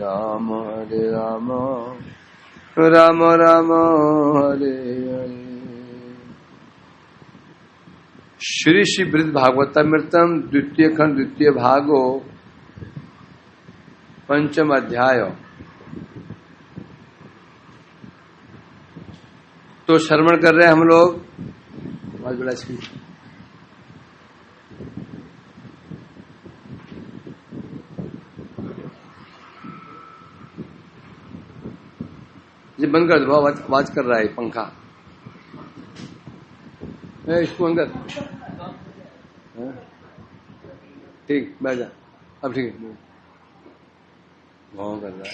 राम हरे राम राम राम हरे हरे। श्री श्री बृहद भागवतामृतम द्वितीय खंड द्वितीय भागो पंचम अध्याय। तो श्रवण कर रहे हैं हम लोग। बहुत बड़ा ये बंद कर दो, आवाज कर रहा है पंखा। इसको अंदर ठीक बैठ जा। अब ठीक है, भाव कर रहा है।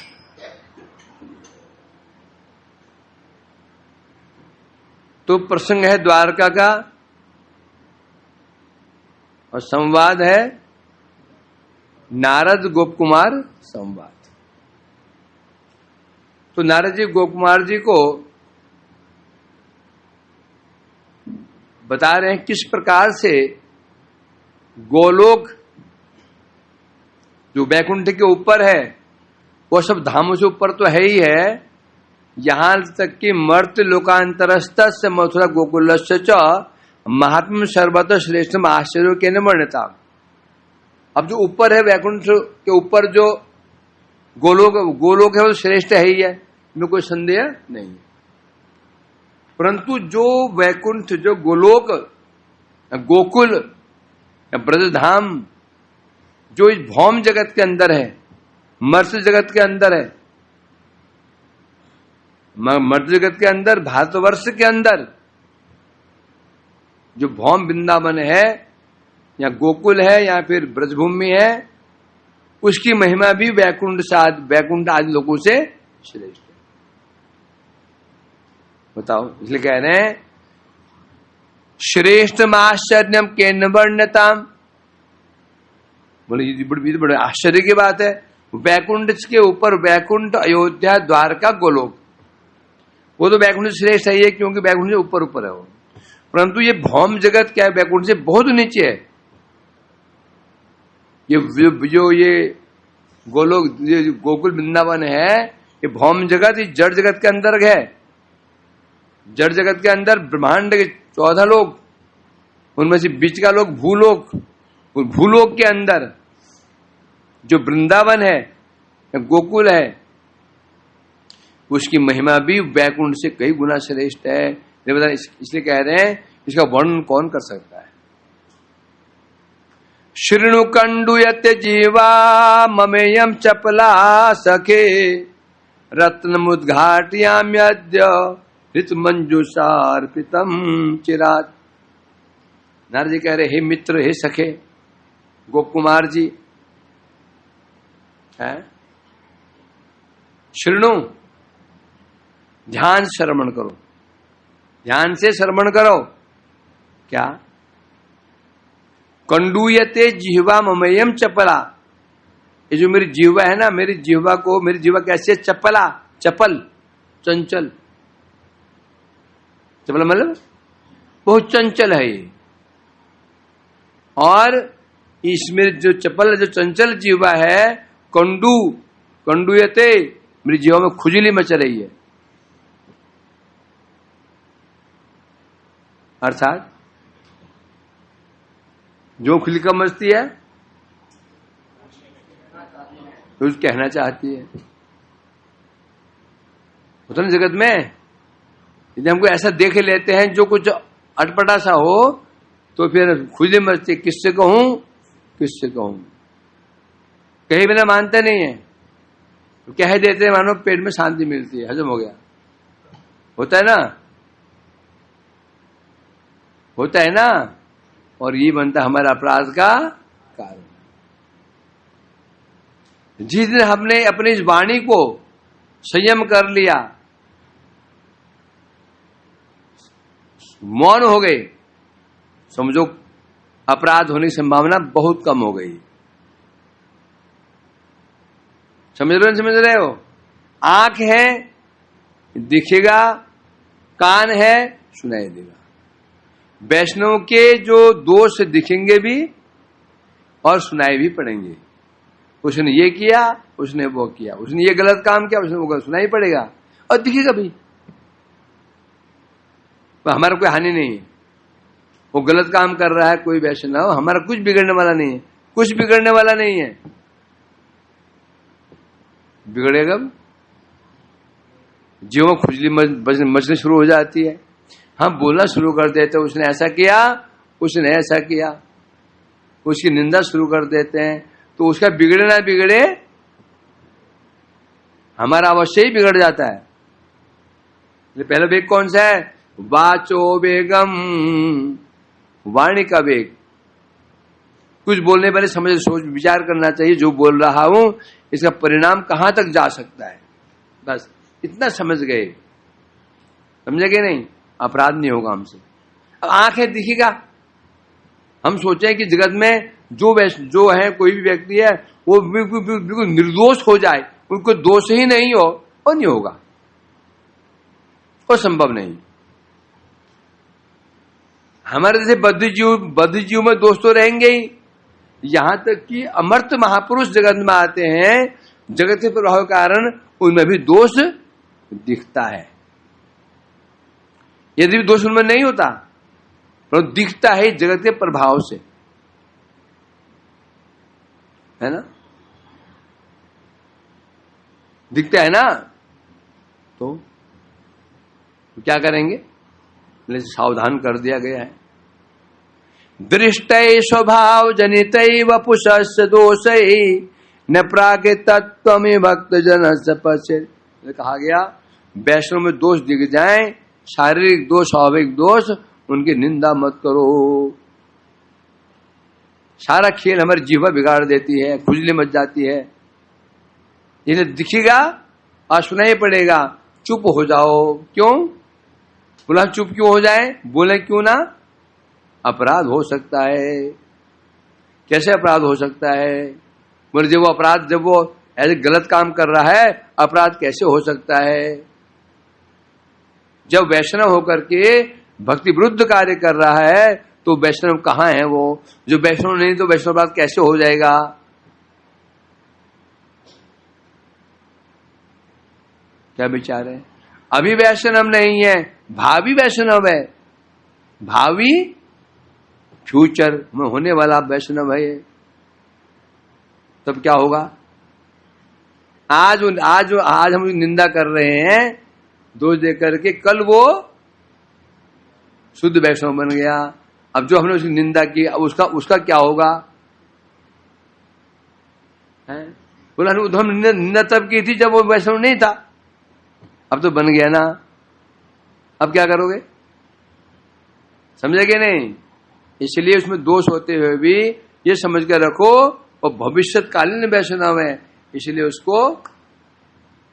तो प्रसंग है द्वारका का और संवाद है नारद गोप कुमार संवाद। तो नारद जी गोप कुमार जी को बता रहे हैं किस प्रकार से गोलोक जो वैकुंठ के ऊपर है, वो सब धामों से ऊपर तो है ही है, यहां तक कि मर्त्य लोकांतरस्थ से मथुरा गोकुलस्य च महात्म सर्वत श्रेष्ठ आश्चर्य के न वर्णिता। अब जो ऊपर है वैकुंठ के ऊपर जो गोलोक है वो श्रेष्ठ है ही है, में कोई संदेह नहीं। परंतु जो वैकुंठ जो गोलोक गोकुल ब्रजधाम जो इस भौम जगत के अंदर है, मर्त्य जगत के अंदर है, मर्त्य जगत के अंदर भारतवर्ष के अंदर जो भौम वृंदावन है या गोकुल है या फिर ब्रजभूमि है, उसकी महिमा भी वैकुंठ आदि लोगों से श्रेष्ठ है। बताओ, इसलिए कह रहे हैं श्रेष्ठ आश्चर्यम के वर्ण्यताम। बोले ये बड़े आश्चर्य की बात है। वैकुंठ के ऊपर वैकुंठ अयोध्या द्वारका गोलोक, वो तो वैकुंठ श्रेष्ठ है क्योंकि वैकुंठ से ऊपर ऊपर है वो। परंतु ये भौम जगत क्या है, वैकुंठ से बहुत नीचे है। ये गोलोक ये गोकुल वृंदावन है, ये भौम जगत इस जड़ जगत के अंदर है। जड़ जगत के अंदर ब्रह्मांड के 14 लोग, उनमें से बीच का लोग भूलोक, भूलोक के अंदर जो वृंदावन है गोकुल है, उसकी महिमा भी वैकुंठ से कई गुना श्रेष्ठ है। इसलिए कह रहे हैं इसका वर्णन कौन कर सकता है। शृणु कंडुयत जीवा ममेयम चपला सखे रत्नमुद्घाटयाम्यद्य ऋत मंजुषार्पितम चिरात। नारद जी कह रहे हे मित्र, हे सखे गोप कुमार जी है, शृणु ध्यान श्रवण करो, ध्यान से श्रवण करो। क्या? कंडूयते जिह्वा ममयम चपला। ये जो मेरी जिह्वा है ना, मेरी जिह्वा कैसे चपला, चपल चंचल। चपला मतलब बहुत चंचल है ये। और इसमें जो चपल जो चंचल जिह्वा है, कंडूयते मेरी जिह्वा में खुजली मच रही है। अर्थात जो खुली का मचती है तो कहना चाहती है। होता ना जगत में, यदि हमको ऐसा देख लेते हैं जो कुछ अटपटा सा हो तो फिर खुजली मचती, किससे कहूं किससे कहूं, कहीं बिना मानते नहीं है तो कह देते हैं, मानो पेट में शांति मिलती है, हजम हो गया। होता है ना, होता है ना। और ये बनता हमारा अपराध का कारण। जिस दिन हमने अपनी इस वाणी को संयम कर लिया, मौन हो गए, समझो अपराध होने की संभावना बहुत कम हो गई। समझ रहे हो? आंख है दिखेगा, कान है सुनाई देगा। वैष्णव के जो दोष दिखेंगे भी और सुनाई भी पड़ेंगे। उसने ये किया, उसने वो किया, उसने ये गलत काम किया, उसने वो गलत, सुना ही पड़ेगा और दिखेगा भी। तो हमारा कोई हानि नहीं है, वो गलत काम कर रहा है कोई वैष्णव, हमारा कुछ बिगड़ने वाला नहीं है, कुछ बिगड़ने वाला नहीं है। बिगड़ेगा जीव में खुजली मचनी शुरू हो जाती है, हम बोलना शुरू कर देते हैं उसने ऐसा किया, उसने ऐसा किया, उसकी निंदा शुरू कर देते हैं। तो उसका बिगड़े ना बिगड़े, हमारा अवश्य ही बिगड़ जाता है। पहला वेग कौन सा है? वाचो वेगम, वाणी का वेग। कुछ बोलने पहले समझ सोच विचार करना चाहिए, जो बोल रहा हूं इसका परिणाम कहां तक जा सकता है, बस इतना समझ गए। समझे कि नहीं? अपराध नहीं होगा हमसे। अब आंखें दिखेगा, हम सोचें कि जगत में जो है कोई भी व्यक्ति है वो बिल्कुल निर्दोष हो जाए, उनको दोष ही नहीं हो, वो नहीं होगा, वो संभव नहीं। हमारे जैसे बद्ध जीव में दोष तो रहेंगे ही, यहां तक कि अमर्त्य महापुरुष जगत में आते हैं, जगत के प्रभाव के कारण उनमें भी दोष दिखता है। यदि भी दोष उनमें नहीं होता, पर दिखता है जगत के प्रभाव से, है ना? दिखता है ना, तो क्या करेंगे? सावधान कर दिया गया है। दृष्टै स्वभाव जनितैव पुषस्य दोषै न प्राकृतत्वमि भक्त जन पश्येत्। कहा गया वैष्णव में दोष दिख जाए, शारीरिक दोष, स्वाभाविक दोष, उनकी निंदा मत करो। सारा खेल हमारी जीवा बिगाड़ देती है, खुजली मच जाती है। इसे दिखेगा और सुनाई पड़ेगा, चुप हो जाओ। क्यों बोला चुप क्यों हो जाए? बोले क्यों ना? अपराध हो सकता है। कैसे अपराध हो सकता है? बोले जब वो ऐसे गलत काम कर रहा है, अपराध कैसे हो सकता है? जब वैष्णव होकर के भक्ति विरुद्ध कार्य कर रहा है, तो वैष्णव कहाँ है वो? जो वैष्णव नहीं तो वैष्णव अपराध कैसे हो जाएगा? क्या विचार है? अभी वैष्णव नहीं है, भावी वैष्णव है, भावी फ्यूचर में होने वाला वैष्णव है। तब क्या होगा? आज हम निंदा कर रहे हैं दोष दे करके, कल वो शुद्ध वैष्णव बन गया। अब जो हमने उसकी निंदा की, अब उसका क्या होगा? बोला हम निंदा तब की थी जब वो वैष्णव नहीं था, अब तो बन गया ना, अब क्या करोगे? समझे कि नहीं? इसलिए उसमें दोष होते हुए भी ये समझ कर रखो वो भविष्यकालीन वैष्णव है, इसलिए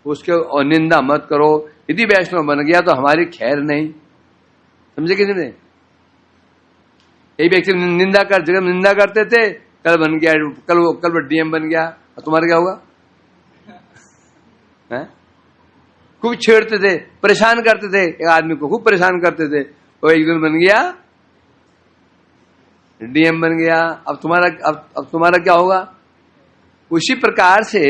उसके निंदा मत करो। यदि वैष्णव बन गया तो हमारी खैर नहीं। समझे कि नहीं? एक व्यक्ति निंदा करते थे, कल बन गया, कल वो डीएम बन गया, और तुम्हारा क्या होगा? खूब छेड़ते थे, परेशान करते थे, एक आदमी को खूब परेशान करते थे, वो एक दिन बन गया डीएम बन गया। अब तुम्हारा क्या होगा? उसी प्रकार से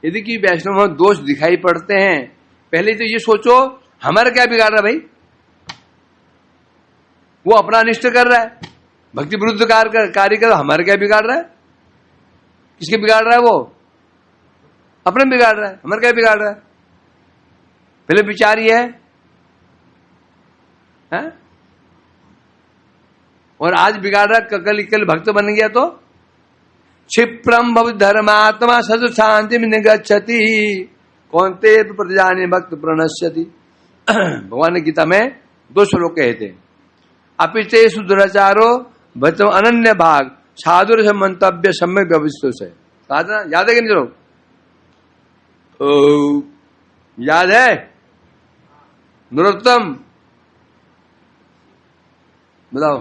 यदि कि वैष्णव में दोष दिखाई पड़ते हैं, पहले तो ये सोचो हमारा क्या बिगाड़ रहा है भाई? वो अपना अनिष्ट कर रहा है, भक्ति विरुद्ध कार्य कर, हमारा क्या बिगाड़ रहा है? किसके बिगाड़ रहा है? वो अपने बिगाड़ रहा है, हमारा क्या बिगाड़ रहा है? पहले विचार ये है? और आज बिगाड़ रहा, कल भक्त बन गया तो क्षिप्रम भव धर्मात्मा सद शांति में निगच्छति कौनते प्रजाने भक्त प्रणश्यति। भगवान ने गीता में 2 श्लोक कहे थे। अपिचे सुदुराचारो भक्तम अनन्य भाग साधुर से मंतव्य सम्यक व्यवस्थित से। याद है कि नहीं? चलो याद है? नरोत्तम बताओ।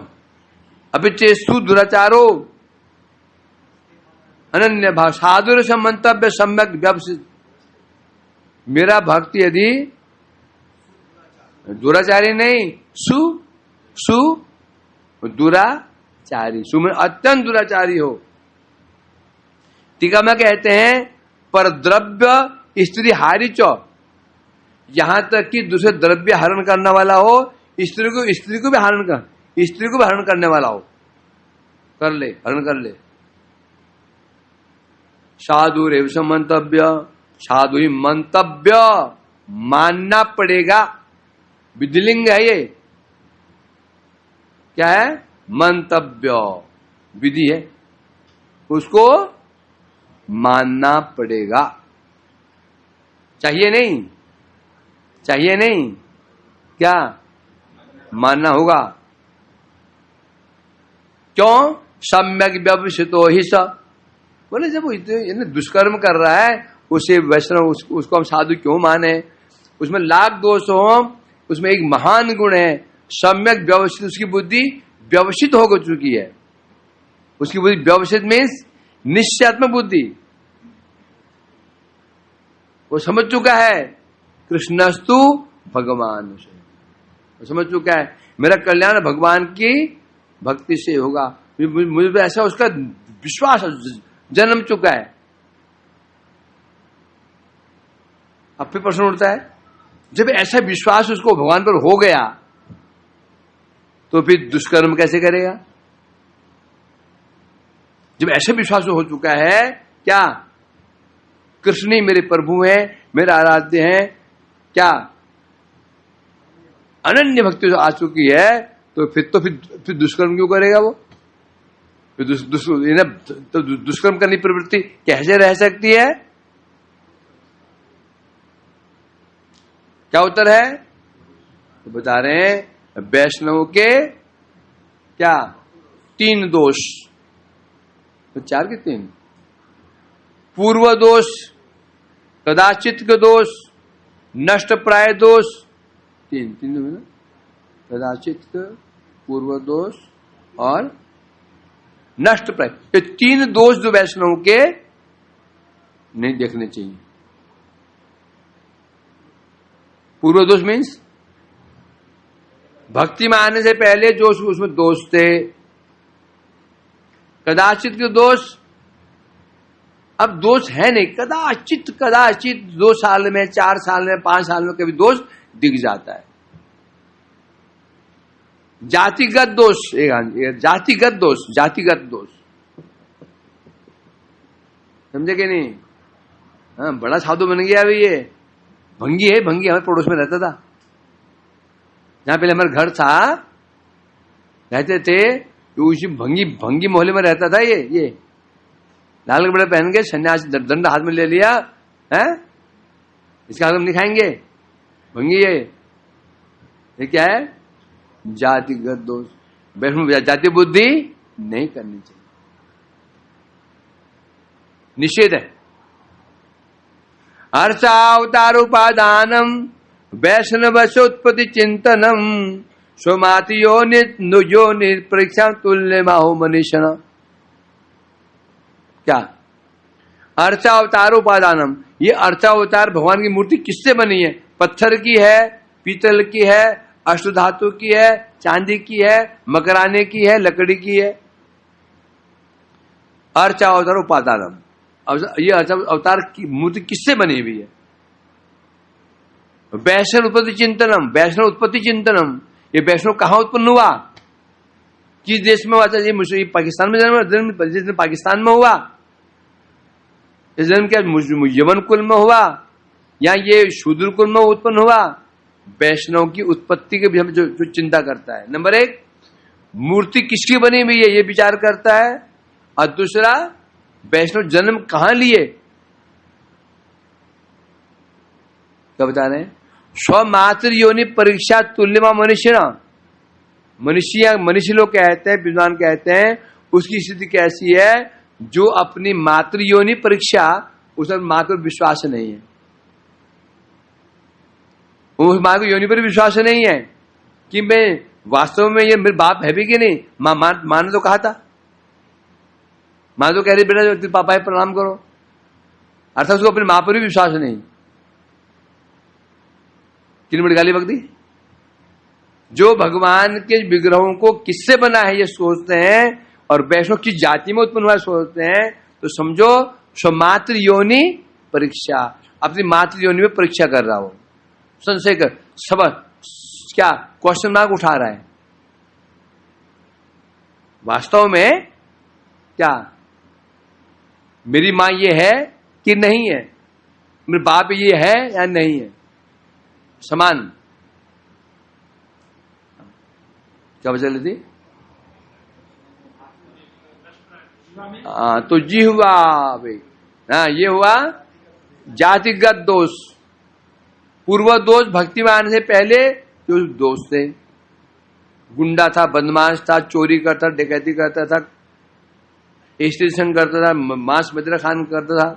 अपिचे सुदुराचारो अनन्य भाव साधुर से मंतव्य सम्यक व्यवस्थित। मेरा भक्ति यदि दुराचारी नहीं, सु दुराचारी, सु में अत्यंत दुराचारी हो, टीका में कहते हैं पर द्रव्य स्त्री हारी चौ, यहां तक कि दूसरे द्रव्य हरण करने वाला हो, स्त्री को भी हरण करने वाला हो, कर ले, हरण कर ले। साधु रेव मंतव्य, साधु ही मंतव्य मानना पड़ेगा। विधिलिंग है ये, क्या है? मंतव्य विधि है, उसको मानना पड़ेगा। चाहिए नहीं, चाहिए नहीं, क्या मानना होगा। क्यों? सम्यक व्यवसितो ही स, बोले जब वो इतने दुष्कर्म कर रहा है उसे वैष्णव, उसको हम साधु क्यों माने? उसमें लाख दोष हो, उसमें एक महान गुण है सम्यक व्यवसित, उसकी बुद्धि व्यवसित हो चुकी है। उसकी बुद्धि व्यवसित मीन्स निश्चयात्मक बुद्धि, वो समझ चुका है कृष्णस्तु भगवान, वो समझ चुका है मेरा कल्याण भगवान की भक्ति से होगा। मुझे ऐसा उसका विश्वास जन्म चुका है। अब फिर प्रश्न उठता है, जब ऐसा विश्वास उसको भगवान पर हो गया तो फिर दुष्कर्म कैसे करेगा? जब ऐसा विश्वास हो चुका है, क्या कृष्ण ही मेरे प्रभु हैं, मेरे आराध्य हैं, क्या अनन्य भक्ति आ चुकी है, तो फिर दुष्कर्म क्यों करेगा वो? फिर दुष्कर्म करने की प्रवृत्ति कैसे रह सकती है? क्या उत्तर है? तो बता रहे हैं वैष्णव के क्या 3 दोष, तो 4 के 3, पूर्व दोष, कदाचित का दोष, नष्ट प्राय दोष, 3 कदाचित का, पूर्व दोष और नष्ट प्राय, ये 3 दोष जो वैष्णव के नहीं देखने चाहिए। पूर्व दोष मीन्स भक्ति में आने से पहले जो उसमें दोष थे। कदाचित के दोष, अब दोष है नहीं, कदाचित 2 साल में, 4 साल में, 5 साल में कभी दोष दिख जाता है। जातिगत दोष, जातिगत दोष समझे कि नहीं? हाँ, बड़ा साधु बन गया अभी ये। भंगी है, भंगी हमारे पड़ोस में रहता था, जहां पहले हमारा घर था, रहते थे, तो उसी भंगी मोहल्ले में रहता था ये लाल कपड़े पहन के, सन्यासी दंड हाथ में ले लिया है, इसका हम नहीं खाएंगे, भंगी है। ये क्या है? जातिगत दोष। वैष्णव जाति बुद्धि नहीं करनी चाहिए, निषेध है। अर्चावतार उपादानम वैष्णवशोत्पत्ति चिंतनम स्वमाति योनि परीक्षा तुल्य माहो मनीषण। क्या? अर्चावतार उपादानम, ये अर्चावतार भगवान की मूर्ति किससे बनी है? पत्थर की है, पीतल की है, अष्टधातु की है, चांदी की है, मकराने की है, लकड़ी की है। अर्चावतार उपादानम, ये अवतार की मूर्ति किससे बनी हुई है? वैष्णव उत्पत्ति चिंतनम, वैष्णव उत्पत्ति चिंतनम, ये वैष्णव कहां उत्पन्न हुआ, किस देश में हुआ? ये पाकिस्तान में जन्म पाकिस्तान में हुआ, ये जन्म क्या यमन कुल में हुआ, या ये शूद्र कुल में उत्पन्न हुआ? वैष्णव की उत्पत्ति के भी हम जो चिंता करता है, नंबर 1 मूर्ति किसकी बनी हुई है ये विचार करता है, और दूसरा वैष्णव जन्म कहां लिए, क्या बता रहे हैं? स्वमात्र योनि परीक्षा तुल्यमा मनुष्य, मनुष्य लोग कहते हैं, विद्वान कहते हैं, उसकी स्थिति कैसी है जो अपनी मातृ योनि परीक्षा, उसमें मातृ विश्वास नहीं है, उस माँ को योनि पर विश्वास नहीं है कि मैं वास्तव में ये मेरे बाप है भी कि नहीं। माँ ने तो कहा था, माँ तो कह रही बेटा पापा है प्रणाम करो, अर्थात उसको अपनी माँ पर भी विश्वास नहीं। किन बड़ी गाली बक दी। जो भगवान के विग्रहों को किससे बना है ये सोचते हैं, और वैष्णव किस जाति में उत्पन्न हुआ सोचते हैं, तो समझो सो मातृ योनि परीक्षा, अपनी मातृ योनि में परीक्षा कर रहा हो, संशय कर, सब क्या क्वेश्चन मार्क उठा रहा है। वास्तव में क्या मेरी मां ये है कि नहीं है, मेरे बाप ये है या नहीं है, समान। क्या वजह थी? तो जी हुआ भाई, हाँ ये हुआ जातिगत दोष। पूर्व दोष भक्ति में आने से पहले जो दोष थे, गुंडा था, बदमाश था, चोरी करता, डकैती करता था, स्टेशन करता था, मांस मदिरा खान करता था,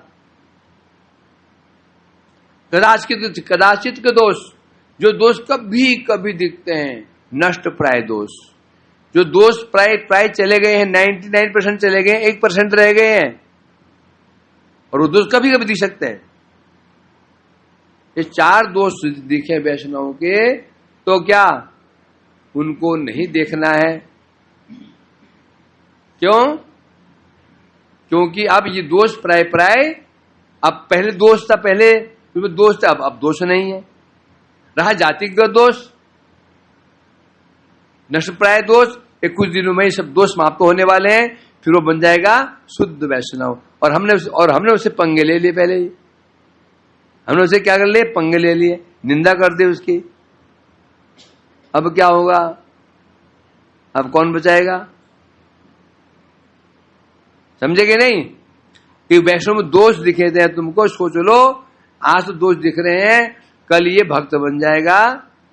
कदाचित के दोष, जो दोष कभी कभी दिखते हैं, नष्ट प्राय दोष। जो दोष प्राय चले गए हैं, 99% चले गए, 1% रह गए हैं, और वो दोष कभी कभी दिख सकते हैं। ये 4 दोष दिखे वैष्णव के, तो क्या उनको नहीं देखना है? क्यों? क्योंकि अब ये दोष प्राय, अब पहले दोष था, पहले दोष था, अब दोष नहीं है। रहा जातिगत दोष, नष्ट प्राय दोष, एक कुछ दिनों में ये सब दोष समाप्त होने वाले हैं, फिर वो बन जाएगा शुद्ध वैष्णव। और हमने उसे पंगे ले लिए, पहले ही हमने उसे क्या कर लिए, पंगे ले लिए, निंदा कर दी उसकी। अब क्या होगा? अब कौन बचाएगा? समझेगे नहीं कि वैष्णव में दोष दिखे थे तुमको, सोच लो आज तो दोष दिख रहे हैं, कल ये भक्त बन जाएगा,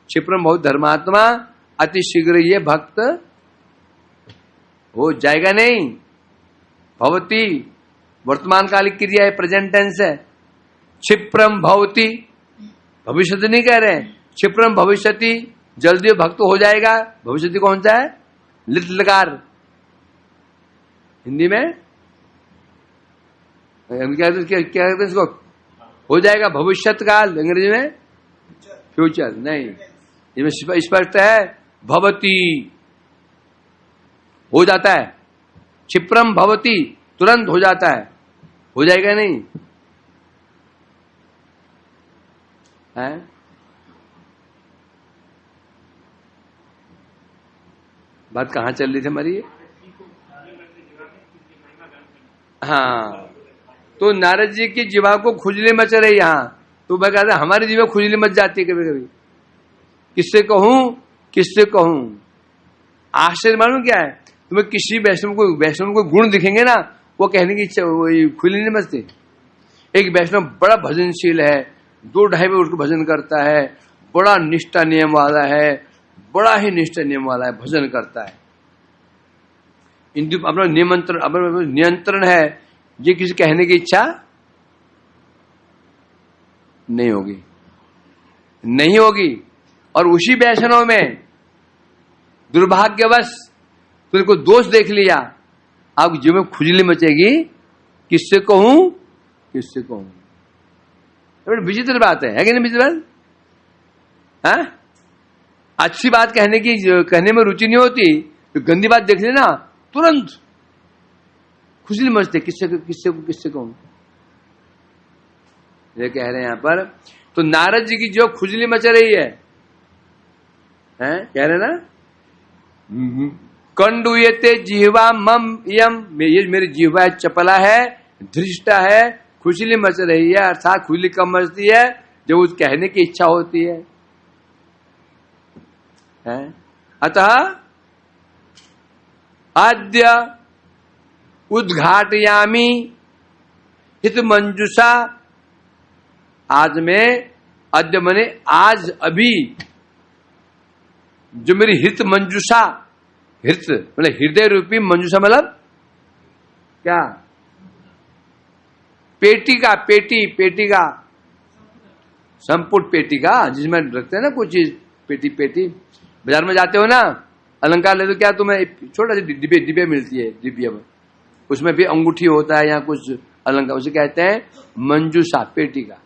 क्षिप्रम बहुत धर्मात्मा, अति शीघ्र ये भक्त हो जाएगा। नहीं, भवती वर्तमान कालिक क्रिया है, प्रेजेंट टेंस है। क्षिप्रम भवती, भविष्य नहीं कह रहे, क्षिप्रम भविष्यति, जल्दी भक्त हो जाएगा। भविष्यति कौन सा है? लिट लकार हिंदी में क्या कहते हैं इसको? हो जाएगा भविष्यत काल, अंग्रेजी में फ्यूचर नहीं, इसमें स्पष्ट है भवती, हो जाता है। क्षिप्रम भवती, तुरंत हो जाता है, हो जाएगा नहीं है? बात कहां चल रही थी हमारी? हाँ, तो नारद जी की जीवा को खुजली मच रही यहां, तो मैं कहता हमारी जीवा खुजली मच जाती है कभी कभी। किससे कहूं? आश्चर्य मालूम क्या है? तुम्हें किसी वैष्णव को गुण दिखेंगे ना, वो कहने की इच्छा खुली नहीं मचती। एक वैष्णव बड़ा भजनशील है, 2-2:30 बजे उठकर भजन करता है, बड़ा निष्ठा नियम वाला है, बड़ा ही निष्ठा नियम वाला है, भजन करता है, अपना नियंत्रण है, ये किसी कहने की इच्छा नहीं होगी। और उसी वैष्णव में दुर्भाग्यवश तुमने को दोष देख लिया, आपकी जीवन में खुजली मचेगी। किससे कहूं? विचित्र बात है कि नहीं? विचित्र बात है। अच्छी बात कहने में रुचि नहीं होती, तो गंदी बात देख लेना तुरंत खुजली मचते। किससे कहूं? ये कह रहे हैं यहां पर। तो नारद जी की जो खुजली मच रही है, कह रहे ना, कंडुयते जिह्वा मम यम, ये मेरी जिह्वा चपला है, धृष्टा है, खुजली मच रही है। अर्थात खुजली कब मचती है? जब उस कहने की इच्छा होती है। अतः आद्य उद्घाटयामी हित मंजुषा, आज में, अद्य मने आज, अभी, जो मेरी हित मंजुषा, हित मतलब हृदय रूपी, मंजुषा मतलब क्या? पेटी का संपुट, पेटी का जिसमें रखते हैं ना कुछ चीज, पेटी। बाजार में जाते हो ना, अलंकार ले तो क्या तुम्हें छोटा सा डिब्बे मिलती है, डिब्बिया में, उसमें भी अंगूठी होता है या कुछ अलंकार, उसे कहते हैं मंजूषा, पेटी का।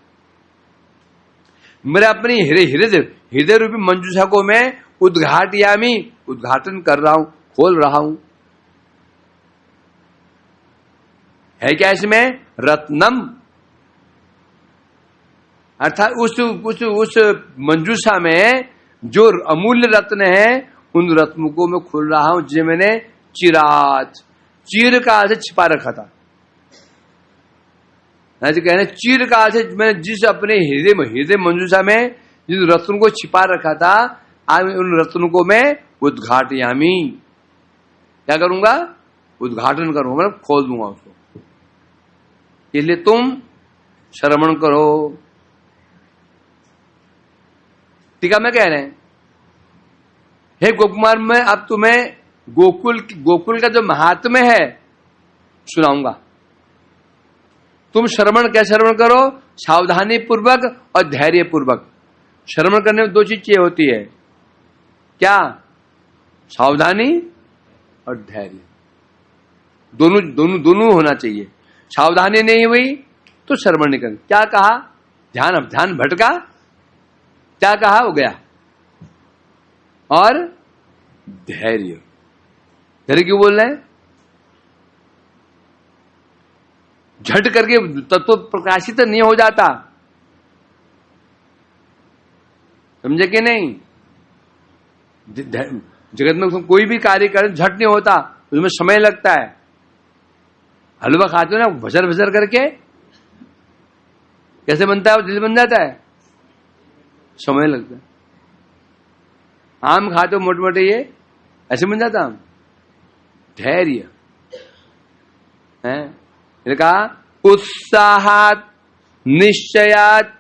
मेरे अपनी हृदय रूपी मंजूषा को मैं उद्घाटन कर रहा हूं, खोल रहा हूं। है क्या इसमें? रत्नम, अर्थात उस मंजूषा में जो अमूल्य रत्न है, उन रत्नों को मैं खोल रहा हूं, जिसे मैंने चिरात, चीर काल से छिपा रखा था। कहने चीर काल से मैंने जिस अपने हृदय मंजूषा में जिस रत्न को छिपा रखा था, आज उन रत्नों को मैं उद्घाटयामी, क्या करूंगा? उद्घाटन करूंगा, मतलब खोल दूंगा उसको। इसलिए तुम श्रवण करो। टीका में कह रहे हैं, हे गोकुमार, मैं अब तुम्हें गोकुल का जो महात्म्य है सुनाऊंगा। तुम श्रवण, क्या श्रवण करो? सावधानी पूर्वक और धैर्य पूर्वक। श्रवण करने में दो चीजें होती है, क्या? सावधानी और धैर्य, दोनों होना चाहिए। सावधानी नहीं हुई तो श्रवण नहीं कर। क्या कहा? ध्यान भटका, क्या कहा? हो गया। और धैर्य क्यों बोल रहे हैं? झट करके तत्व प्रकाशित नहीं हो जाता, समझे कि नहीं? जगत में तुम कोई भी कार्य करें, झट नहीं होता, उसमें समय लगता है। हलवा खाते हो ना, भसर करके कैसे बनता है? वो जल्दी बन जाता है, समय लगता है। आम खाते हो मोटे ये, ऐसे बन जाता आम। धैर्य है, कहा उत्साहात, निश्चयात,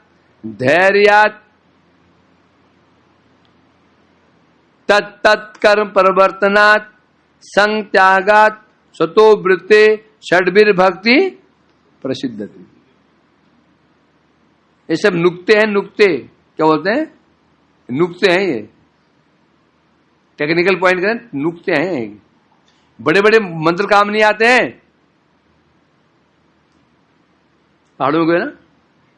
धैर्यात, तत्कर्म परिवर्तनात्, संग त्यागात, स्वतो वृत्ते, षड्वीर भक्ति प्रसिद्धति। ये सब नुक्ते हैं। नुक्ते क्या बोलते हैं? नुक्ते हैं, ये टेक्निकल पॉइंट करें, नुक्ते हैं। बड़े बड़े मंत्र काम नहीं आते हैं। पहाड़ों में गए ना,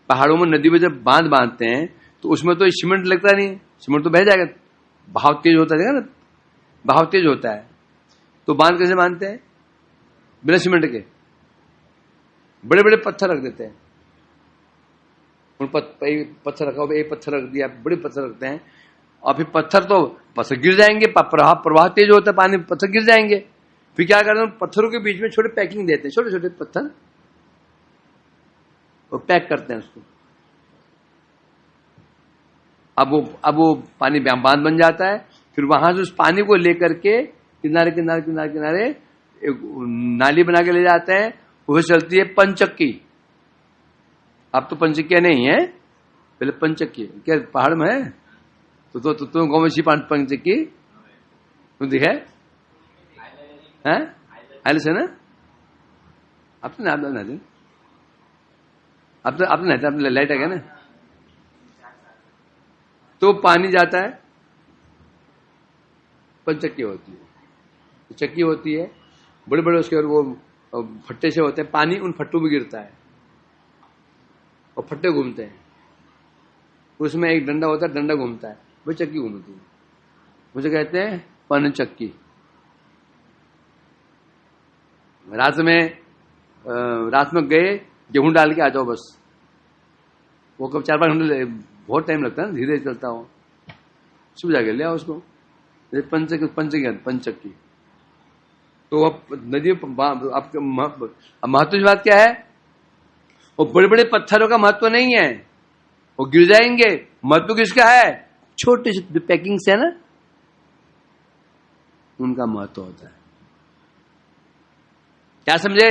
पहाड़ों में नदी में जब बांध बांधते हैं तो उसमें तो सीमेंट लगता नहीं, सीमेंट तो बह जाएगा, बहाव तेज होता है ना, बहाव तेज होता है। तो बांध कैसे बांधते हैं? बिना सीमेंट के बड़े बड़े पत्थर रख देते हैं। उन पत्थर रखा, एक पत्थर रख दिया, बड़े पत्थर रखते हैं, और फिर पत्थर तो पत्थर गिर जाएंगे, प्रवाह तेज होता है, पानी पत्थर गिर जाएंगे। फिर क्या करते हैं? पत्थरों के बीच में छोटे पैकिंग देते हैं, छोटे छोटे पत्थर, वो पैक करते हैं उसको। अब वो पानी बांध बन जाता है। फिर वहां से उस पानी को लेकर के किनारे किनारे किनारे किनारे एक नाली बना के ले जाते हैं, वो चलती है पंचक्की। अब तो पंचक्कियां नहीं है, पहले पंचक्की क्या पहाड़ में है? तो गाँव में सी पंचक्की तुम दिखे हैं? आइले से ना, अब तो नहीं, अब तो नहीं, लाइट आ गया ना, तो पानी जाता है, पंचक्की होती है, चक्की होती है, बड़े बड़े उसके वो फट्टे से होते हैं, पानी उन फट्टों में गिरता है और फट्टे घूमते हैं। उसमें एक डंडा होता है, डंडा घूमता है, वो चक्की घूमती है, मुझे कहते हैं पन चक्की। रात में गए, गेहूं डाल के आ जाओ बस। वो कब 4-5 घंटे, बहुत टाइम लगता है ना, धीरे चलता हो, सुबह जाके ले आओ उसको। पंचक्की तो अब नदी आपके महत्व की बात क्या है? वो बड़े बड़े पत्थरों का महत्व नहीं है, वो गिर जाएंगे। महत्व किसका है? छोटे छोटे पैकिंग से है ना, उनका महत्व होता है। क्या समझे?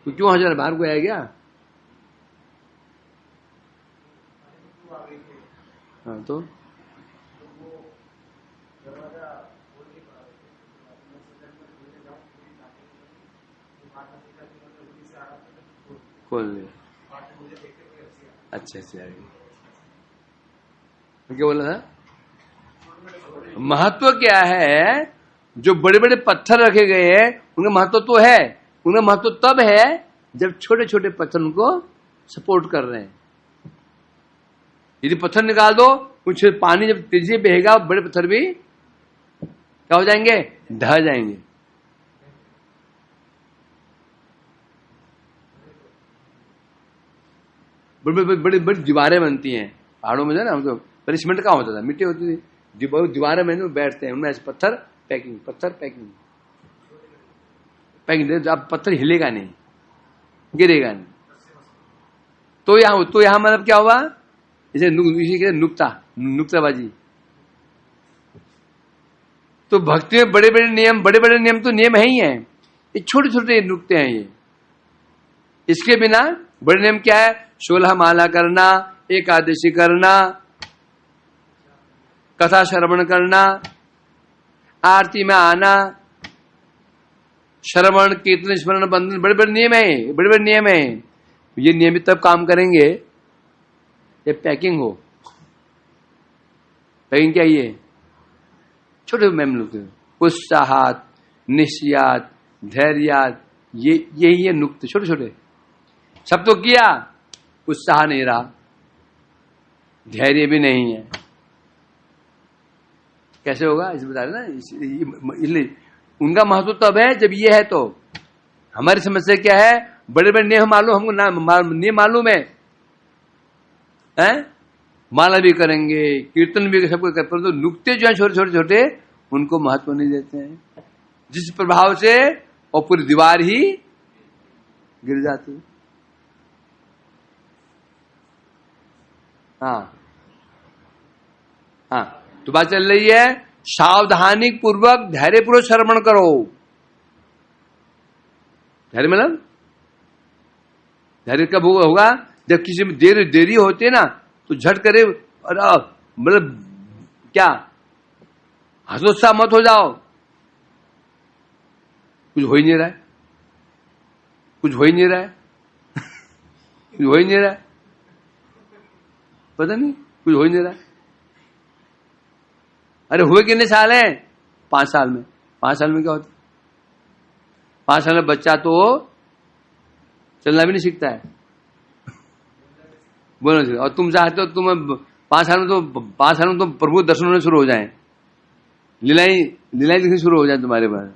तो क्यों 1000 बाहर को आया गया? हाँ, तो खोल ले। अच्छा, क्या बोला था? महत्व क्या है? जो बड़े बड़े पत्थर रखे गए हैं उनका महत्व तो है। उनका महत्व तब है जब छोटे छोटे पत्थर उनको सपोर्ट कर रहे हैं। यदि पत्थर निकाल दो, कुछ पानी जब तेजी बहेगा, बड़े पत्थर भी क्या हो जाएंगे? ढह जाएंगे। बड़ी बड़ी बड़ी बड़ी दीवारें बनती हैं पहाड़ों में, ना तो पनिशमेंट कहाँ होता था, मिट्टी होती थी, दीवारें में बैठते हैं, उनमें ऐसे पत्थर पैकिंग दे, अब पत्थर हिलेगा नहीं, गिरेगा नहीं। तो यहाँ मतलब क्या हुआ, इसे नुक्ताबाजी। तो भक्ति में बड़े बड़े नियम तो नियम है ही है, ये छोटे छोटे नुक्ते हैं ये। इसके बिना बड़े नियम क्या है, 16 माला करना, एकादशी करना, कथा श्रवण करना, आरती में आना, श्रवण कीर्तन स्मरण बंधन, बड़े बड़े नियम है, बड़े बड़े नियम है। ये नियमित तब काम करेंगे ये पैकिंग हो। पैकिंग क्या, ये छोटे मैम लोग, उत्साहात, निश्चयात, धैर्यात, यही है नुक्ते छोटे छोटे। सब तो किया, उत्साह नहीं रहा, धैर्य भी नहीं है, कैसे होगा इसे बता रहे ना। इसलिए उनका महत्व तब है जब ये है। तो हमारी समस्या क्या है, बड़े बड़े नियम मालूम, हमको नियम मालूम है, माला भी करेंगे, कीर्तन भी सब कुछ, परंतु नुक्ते जो है छोटे छोटे छोटे, उनको महत्व नहीं देते हैं, जिस प्रभाव से और पूरी दीवार ही गिर जाती है। हाँ, तो बात चल रही है, सावधानी पूर्वक धैर्य पूर्वक श्रवण करो। धैर्य मतलब धैर्य कब होगा, जब किसी में देरी होती है ना, तो झट करे, मतलब क्या, हतोत्साह मत हो जाओ, कुछ हो ही नहीं रहा है, कुछ हो ही नहीं रहा है कुछ हो ही नहीं रहा है, पता नहीं कुछ हो ही नहीं रहा है। अरे हुए कितने साल है, 5 साल में। 5 साल में क्या होता है, 5 साल में बच्चा तो चलना भी नहीं सीखता है, बोलना नहीं सीखता। और तुम चाहते हो तुम 5 साल में तो प्रभु दर्शन होने शुरू हो जाए, लीलाएं दिखनी शुरू हो जाए तुम्हारे पास,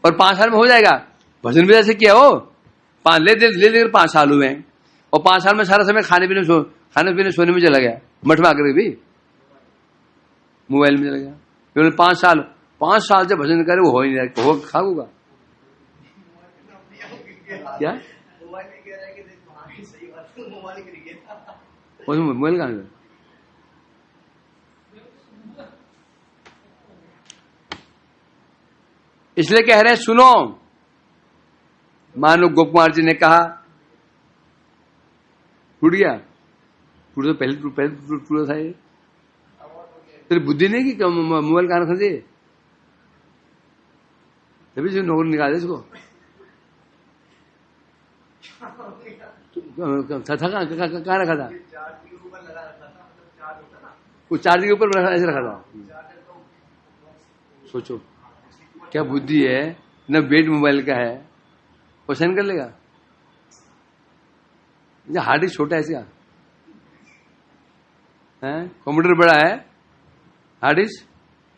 और 5 साल में हो जाएगा। भजन भी ऐसे किया हो, ले 5 साल हुए हैं, और 5 साल में सारा समय खाने पीने सोने में चला गया, मठ में आकर भी मोबाइल में चला गया। फिर 5 साल से भजन करे, वो हो ही नहीं रहा, हो खाऊंगा क्या, मोबाइल कहां, इसलिए कह रहे हैं सुनो। मानो गोपकुमार जी ने कहा, टूट गया, तो पहले टूटा था ये, तेरी बुद्धि नहीं कि मोबाइल कहां रखना चाहिए, तभी से नौकरी निकाल दे इसको। कहाँ रखा था, वो चार्ज के ऊपर ऐसे रखा था। सोचो क्या बुद्धि है, न वेट मोबाइल का है, वो सहन कर लेगा। हार्ड डिस्क छोटा है इसका, कंप्यूटर बड़ा है, हार्ड डिस्क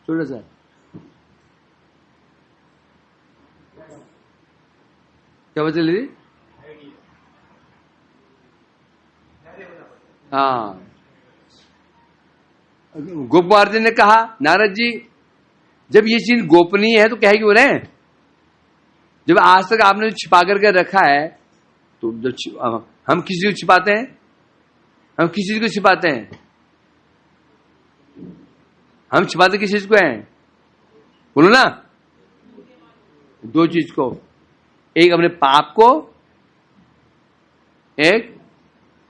छोटा सा। क्या बता ली, हाँ। गोपकुमार जी ने कहा, नारद जी जब ये चीज गोपनीय है तो क्या क्यों रहे, जब आज तक आपने छिपा करके रखा है, तो हम किसी को छिपाते हैं, हम किसी चीज को छिपाते हैं, हम छिपाते किस चीज को हैं, बोलो ना, 2 चीज को, एक अपने पाप को, एक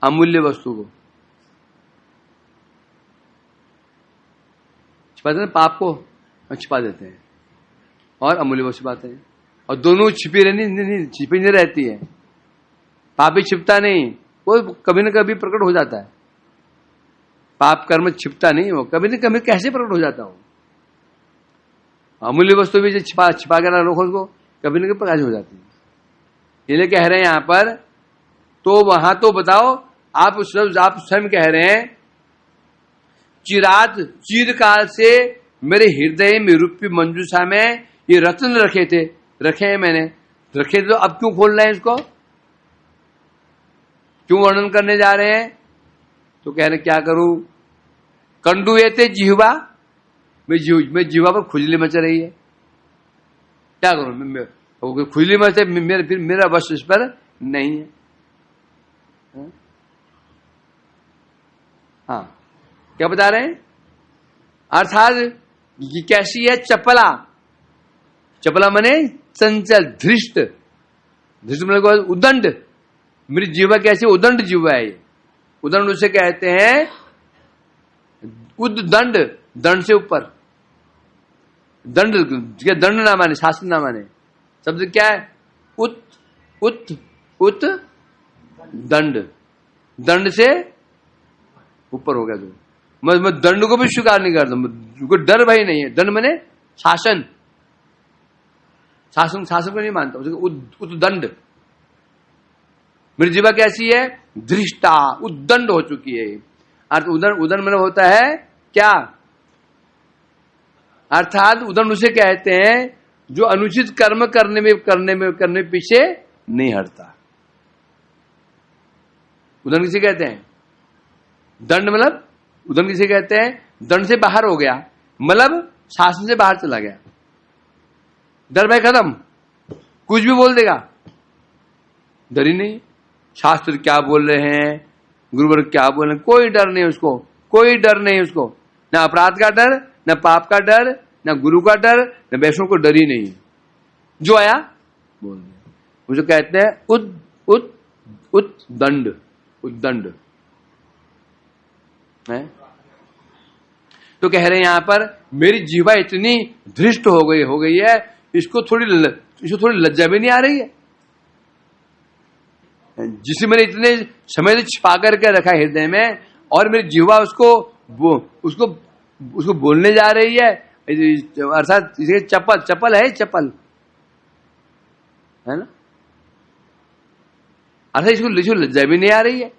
अमूल्य वस्तु को। छिपाते हैं पाप को, छिपा देते हैं, और अमूल्य वस्तु छिपाते हैं, और दोनों छिपी छिपी नहीं रहती है। पाप भी छिपता नहीं, वो कभी न कभी प्रकट हो जाता है। पाप कर्म छिपता नहीं, वो कभी न कभी कैसे प्रकट हो जाता हो। अमूल्य वस्तु भी छिपा के ना रखो उसको, कभी न कभी प्रकाश हो जाती है। इसलिए कह रहे हैं यहां पर, तो वहां तो बताओ, आप स्वयं कह रहे हैं, चिरकाल से मेरे हृदय में रूपी मंजूषा में ये रत्न रखे हैं मैंने, रखे तो अब क्यों खोल रहे हैं इसको, क्यों वर्णन करने जा रहे हैं? तो कह रहे क्या करूं, कंडू एते जिह्वा, मैं जिह्वा पर खुजली मच रही है, क्या करूं? खुजली मचे, फिर मेरा बस इस पर नहीं है। हाँ, क्या बता रहे हैं? अर्थात ये कैसी है? चपला। चपला माने चंचल, धृष्ट। धृष्ट माने उदंड। मेरी जीवा कैसी? उदंड जीवा है। उदंड उसे कहते हैं उद्दंड, दंड से ऊपर। दंड, दंड ना माने, शासन ना माने। शब्द क्या है? उत उत उत दंड, दंड से ऊपर हो गया। तो मैं दंड को भी स्वीकार नहीं करता, मुझको डर भाई नहीं है। दंड माने शासन, शासन, शासन को नहीं मानता, उसको उद्दंड। मेरी जीवा कैसी है? धृष्टा, उद्दंड हो चुकी है। अर्थ उदंड मतलब होता है क्या? अर्थात उदंड उसे कहते हैं जो अनुचित कर्म करने पीछे नहीं हटता। उदंड किसे कहते हैं? दंड मतलब उदंड किसे कहते हैं? दंड से बाहर हो गया, मतलब शासन से बाहर चला गया। डर भाई खत्म, कुछ भी बोल देगा, डर ही नहीं। शास्त्र क्या बोल रहे हैं, गुरुवर्ग क्या बोल रहे हैं, कोई डर नहीं उसको, कोई डर नहीं उसको। ना अपराध का डर, ना पाप का डर, ना गुरु का डर, ना वैष्णव को डर ही नहीं। जो आया बोल दिया। मुझे कहते हैं उद्दंड, उद्दंड है। तो कह रहे हैं यहां पर मेरी जीवा इतनी धृष्ट हो गई है, इसको थोड़ी लज्जा भी नहीं आ रही है। जिसे मैंने इतने समय से छिपा करके रखा है हृदय में, और मेरी जीवा उसको बोलने जा रही है। अर्थात चपल है, चपल है ना। अर्थात इसको लज्जा भी नहीं आ रही है,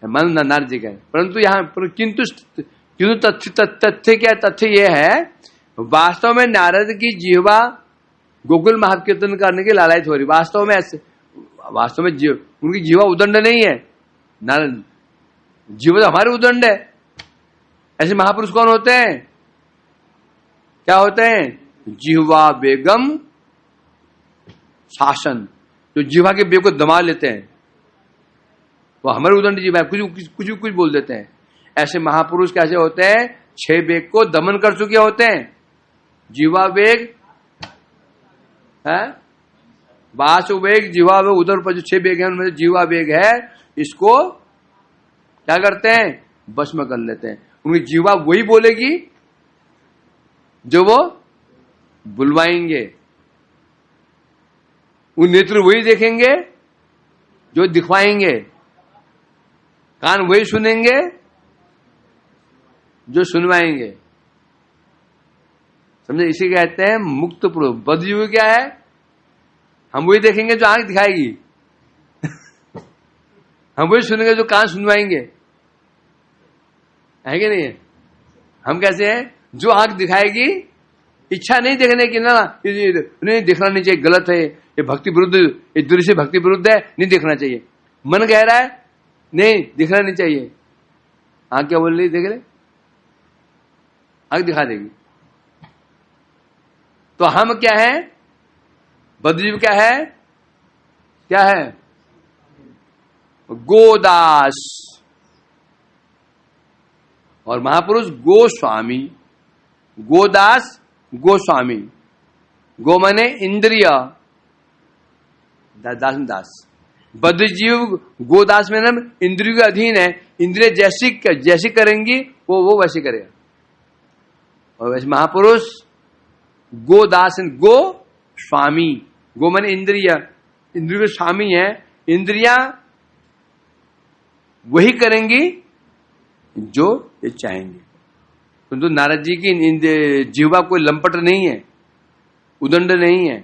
मन नारद जी का। परंतु यहाँ किंतु तथ्य क्या? तथ्य यह है वास्तव में नारद की जीवा गोकुल महाकीर्तन करने की लालच हो रही। वास्तव में उनकी जीवा उदंड नहीं है। नारद जीवा तो हमारे उदंड है। ऐसे महापुरुष कौन होते हैं? क्या होते हैं? जीवा बेगम शासन, जो जीवा के बेग को दबा लेते हैं, वो हमारे उदंड जीवा है, कुछ बोल देते हैं। ऐसे महापुरुष कैसे होते हैं? 6 बेग को दमन कर चुके होते हैं। जीवा वेग है, वासु वेग, जीवा वेग, उदर पर जो 6 बेग है उनमें जीवा वेग है, इसको क्या करते हैं? बस में कर लेते हैं। उनकी जीवा वही बोलेगी जो वो बुलवाएंगे, उन नेत्र वही देखेंगे जो दिखवाएंगे, कान वही सुनेंगे जो सुनवाएंगे। समझे? इसे कहते हैं मुक्त पुरुष। बद्धजीव क्या है? हम वही देखेंगे जो आंख दिखाएगी हम वही सुनेंगे जो कान सुनवाएंगे, है कि नहीं? हम कैसे हैं? जो आंख दिखाएगी, इच्छा नहीं देखने की, ना नहीं देखना नहीं चाहिए, गलत है, ये भक्ति विरुद्ध, ये दूरी से भक्ति विरुद्ध है, नहीं देखना चाहिए। मन कह रहा है नहीं दिखना नहीं चाहिए, आंख क्या बोल रही? देख ले, आंख दिखा देगी। तो हम क्या है? बद्धजीव क्या है? क्या है? गोदास। और महापुरुष गोस्वामी। गोदास, गोस्वामी। गो माने इंद्रिय, दास। बद्धजीव गोदास में नाम इंद्रियों के अधीन है। इंद्रिय जैसी करेंगी वो वैसे करेगा। और वैसे महापुरुष गोदास, गो स्वामी। गो माने इंद्रिय, इंद्रियों के स्वामी है। इंद्रियां वही करेंगी जो ये चाहेंगे। तो नारद जी की जीवा कोई लंपट नहीं है, उदंड नहीं है।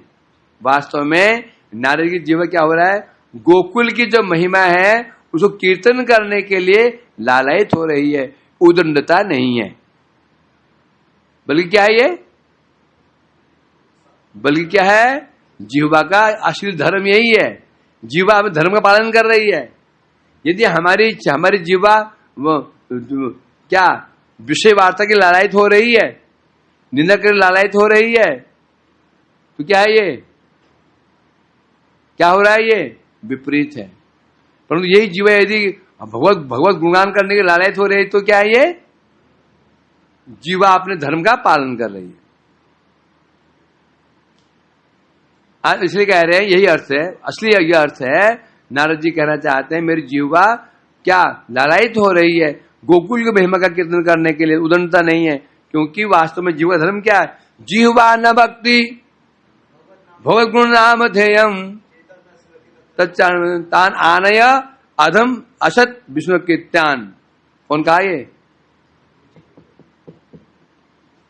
वास्तव में नारद की जीवा क्या हो रहा है? गोकुल की जो महिमा है उसको कीर्तन करने के लिए लालायित हो रही है, उदंडता नहीं है। बल्कि क्या है ये? बल्कि क्या है? जीवा का असली धर्म यही है जीवा अब धर्म का पालन कर रही है। यदि हमारी हमारी जीवा क्या विषय वार्ता की लालायित हो रही है, निंदा कर लालायित हो रही है, तो क्या है ये, क्या हो रहा है, ये विपरीत है। परंतु यही जीवा यदि भगवत गुणगान करने के लालायित हो रही है, तो क्या है, ये जीवा अपने धर्म का पालन कर रही है। इसलिए कह रहे हैं, यही अर्थ है, असली यह अर्थ है। नारद जी कहना चाहते हैं मेरी जीवा क्या लालायित हो रही है गोकुल के महिमा का कीर्तन करने के लिए, उदंडता नहीं है। क्योंकि वास्तव में जीवा धर्म क्या है, जीवा न भक्ति भगवत गुण नाम ध्येयम तान आनय अधम असत विष्णु कीर्त्यान। कौन कहा ये,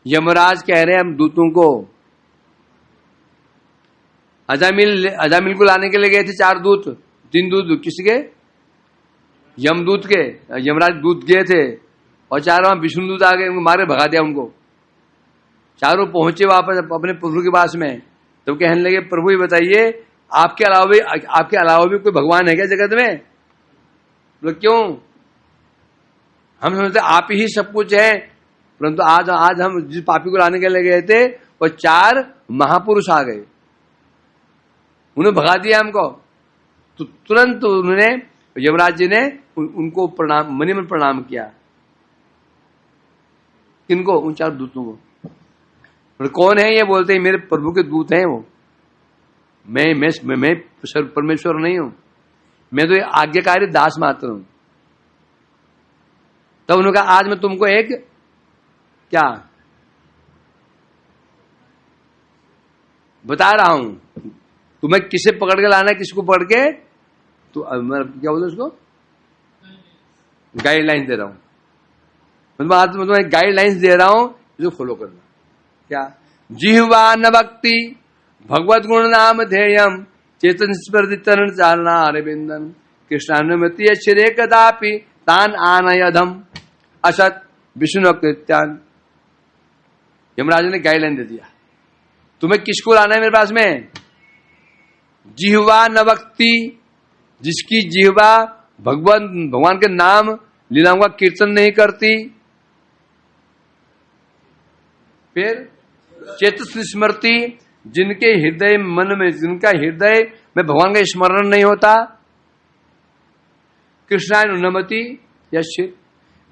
यमराज कह रहे हैं हम दूतों को। अजामिल को लाने के लिए गए थे 4 दूत, 3 दूत किसके, यमदूत के, यमराज दूत गए थे, और 4 वहां विष्णु दूत आ गए, उनको मारे भगा दिया उनको। 4 पहुंचे वापस अपने प्रभु के पास में, तो कहने लगे प्रभु ये बताइए आपके अलावा भी कोई भगवान है क्या जगत में? तो क्यों, हम समझते आप ही सब कुछ है। परंतु आज हम जिस पापी को लाने के लिए गए थे वो 4 महापुरुष आ गए, उन्हें भगा दिया हमको। तो तुरंत उन्होंने, यमराज जी ने उनको प्रणाम, मनी में प्रणाम किया। किनको, उन 4 दूतों को। और कौन है ये, बोलते हैं मेरे प्रभु के दूत हैं वो, मैं परमेश्वर नहीं हूं, मैं तो आज्ञाकारी दास मात्र हूं। तब उन्होंने कहा आज मैं तुमको एक क्या बता रहा हूं, तुम्हें किसे पकड़ के लाना है, किसको पकड़ के, तो क्या बोलते उसको, गाइडलाइंस दे रहा हूं। मतलब आज मैं तुम्हें गाइडलाइंस दे रहा हूं, जो फॉलो करना। क्या, जिह्वा न भक्ति भगवत गुण नाम ध्येयम चेतन स्मृति तरण चालना अरविंदन कृष्णानुमति श्रे कदापि तान आनयधम असत विष्णु कृत्यान। यमराज ने गाइडलाइन दे दिया, तुम्हें किसको लाना है मेरे पास में, जिह्वा न भक्ति, जिसकी जिह्वा भगवान के नाम लीलाओं का कीर्तन नहीं करती। फिर चेतन स्मृति, जिनके हृदय मन में, जिनका हृदय में भगवान का स्मरण नहीं होता। कृष्णानुमति या शिर,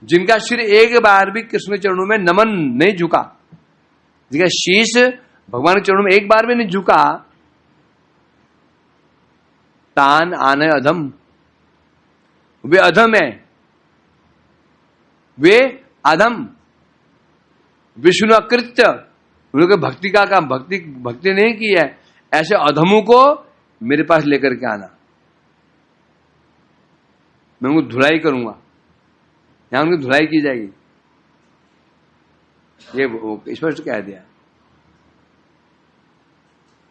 जिनका सिर एक बार भी कृष्ण चरणों में नमन नहीं झुका, जिनका शीश भगवान के चरणों में एक बार भी नहीं झुका। तान आने अधम, वे अधम है, वे अधम विष्णु अकृत्य, उन्होंने भक्ति का काम, भक्ति नहीं की है, ऐसे अधमों को मेरे पास लेकर के आना, मैं उनको धुलाई करूंगा, यहां उनकी धुलाई की जाएगी। ये स्पष्ट कह दिया।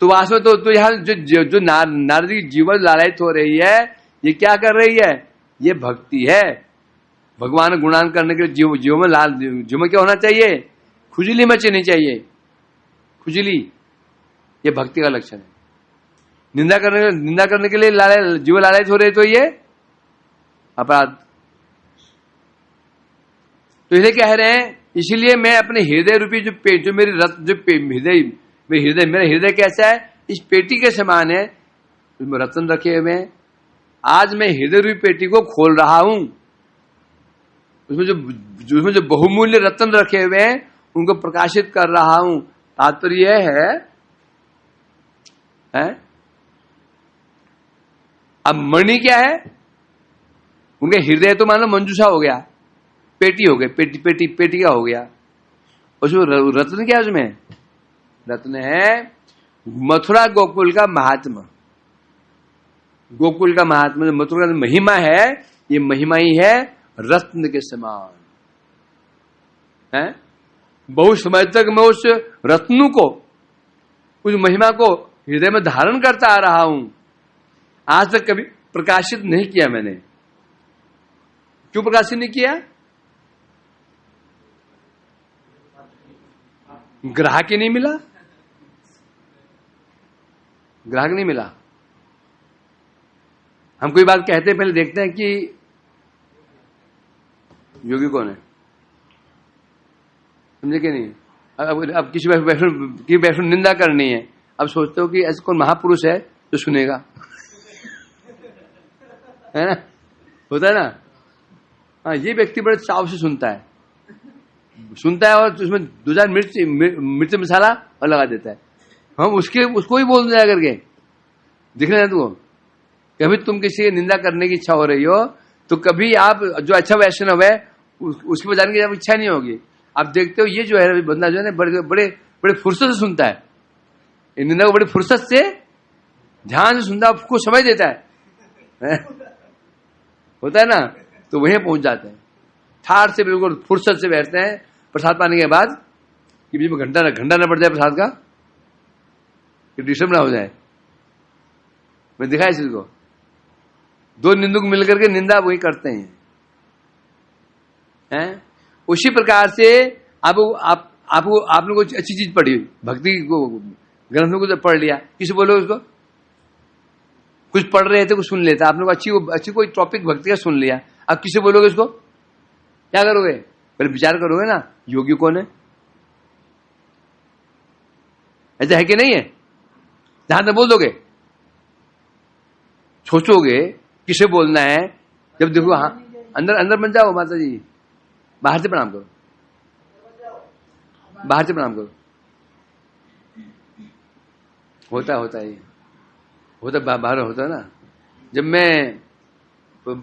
तो वास्तव तो यहां जो नारद की जीवन लालायित हो रही है, ये क्या कर रही है, ये भक्ति है। भगवान गुणान करने के जीव में क्या होना चाहिए, खुजली मचनी चाहिए, खुजली, ये भक्ति का लक्षण है। निंदा करने के लिए जीव लालायित हो रहे, तो ये अपराध। तो इसलिए कह रहे हैं, इसीलिए मैं अपने हृदय रूपी जो मेरी रत, जो मेरा हृदय कैसा है, इस पेटी के समान है, उसमें रत्न रखे हुए हैं। आज मैं हृदय रूपी पेटी को खोल रहा हूं, उसमें जो बहुमूल्य रत्न रखे हुए हैं उनको प्रकाशित कर रहा हूं। तात्पर्य यह है? अब मणि क्या है, उनके हृदय तो मानो मंजूषा हो गया, पेटी हो गई, पेटी का हो गया। उसमें रत्न क्या है, उसमें रत्न है मथुरा गोकुल का महात्मा, गोकुल का महात्मा, मथुरा का महिमा है, ये महिमा ही है रत्न के समान है। बहुत समय तक मैं उस रत्न को, उस महिमा को हृदय में धारण करता आ रहा हूं, आज तक कभी प्रकाशित नहीं किया मैंने। क्यों प्रकाशित नहीं किया? ग्राहक ही नहीं मिला, ग्राहक नहीं मिला। हम कोई बात कहते हैं पहले देखते हैं कि योगी कौन है, समझे कि नहीं। अब किसी वैष्णव निंदा करनी है, अब सोचते हो कि ऐसा कौन महापुरुष है जो सुनेगा है ना, होता है ना। हाँ, ये व्यक्ति बड़े चाव से सुनता है और उसमें 2-4 मिर्च मसाला और लगा देता है। हम उसको ही बोल दिया करके दिख रहे हैं तुमको। कभी तुम किसी की निंदा करने की इच्छा हो रही हो तो कभी आप जो अच्छा वैष्णव है उसकी बजाने की इच्छा नहीं होगी। आप देखते हो ये जो है बंदा जो है ना बड़े बड़े बड़े फुर्सत से सुनता है, निंदा को बड़ी फुर्सत से ध्यान से सुनता है, आपको समझ देता है होता है ना। तो वहीं पहुंच जाते हैं, ठार से बिल्कुल फुर्सत से बैठते हैं प्रसाद पाने के बाद कि बीच में घंटा ना पड़ जाए प्रसाद का, कि डिस्टर्ब ना हो जाए। मैं दिखाया इस चीज को, 2 निंदुक मिलकर के निंदा वही करते हैं। उसी प्रकार से आपने कुछ अच्छी चीज पढ़ी, भक्ति को ग्रंथ में कुछ पढ़ लिया, किसी बोलो उसको कुछ पढ़ रहे थे कुछ सुन लेता, आपने अच्छी कोई टॉपिक भक्ति का सुन लिया, अब किसे बोलोगे उसको, क्या करोगे, पहले विचार करोगे ना योगी कौन है, ऐसा है कि नहीं है। ध्यान से बोल दोगे, सोचोगे किसे बोलना है। जब देखो हाँ अंदर बन जाओ, माता जी बाहर से प्रणाम करो, बाहर से प्रणाम करो। होता है बाहर होता है ना। जब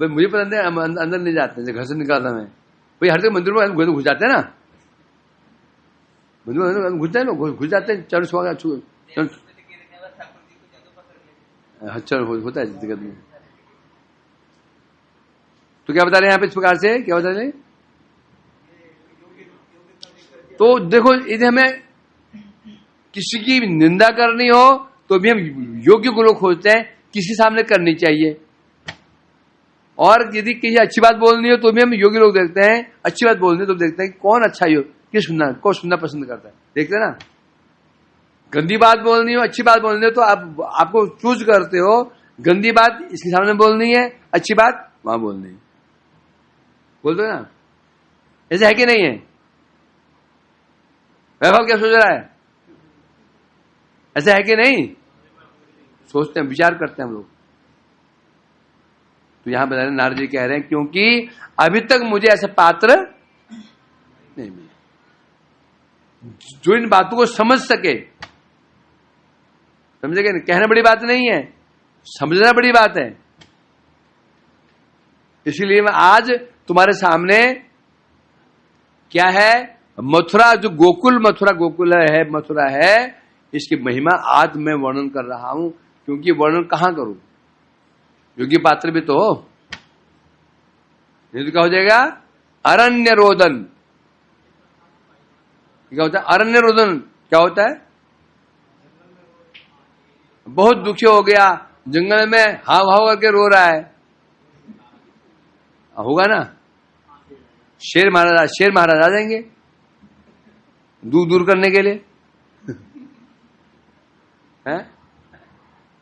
मुझे पसंद है अंदर नहीं जाते, जब घर से निकालता मैं भाई हर जगह मंदिर में घुस जाते हैं ना, मंदिर में घुस जाए लोग, घुस जाते हैं। चलो स्वागत अच्छा होता है दिक्कत में। तो क्या बता रहे हैं यहाँ पे इस प्रकार से, क्या बता रहे हैं। तो देखो यदि हमें किसी की निंदा करनी हो तो भी हम योग्य गुणों खोजते हैं, किसी सामने करनी चाहिए। और यदि किसी अच्छी बात बोलनी हो तो भी हम योग्य लोग देखते हैं, अच्छी बात बोलनी हो तो देखते हैं कौन अच्छा योग कौन सुनना पसंद करता है, देखते हैं ना। गंदी बात बोलनी हो अच्छी बात बोलनी हो तो आपको चूज करते हो, गंदी बात इसके सामने बोलनी है, अच्छी बात वहां बोलनी है, बोलते ना। ऐसा है कि नहीं है। वैभव क्या सोच रहा है, ऐसा है कि नहीं, सोचते हैं विचार करते हैं हम लोग। तो यहां बता रहे नारद जी कह रहे हैं क्योंकि अभी तक मुझे ऐसा पात्र नहीं मिला जो इन बातों को समझ सके। समझे क्या, कहना बड़ी बात नहीं है, समझना बड़ी बात है। इसीलिए मैं आज तुम्हारे सामने क्या है, मथुरा जो मथुरा है इसकी महिमा आज मैं वर्णन कर रहा हूं। क्योंकि वर्णन कहां करूं, योगी पात्र भी तो हो, नहीं तो क्या हो जाएगा अरण्य रोदन। क्या होता है अरण्य रोदन, क्या होता है, बहुत दुखी हो गया, जंगल में हाव हाव करके रो रहा है, होगा ना। शेर महाराज आ जाएंगे दूर करने के लिए हैं।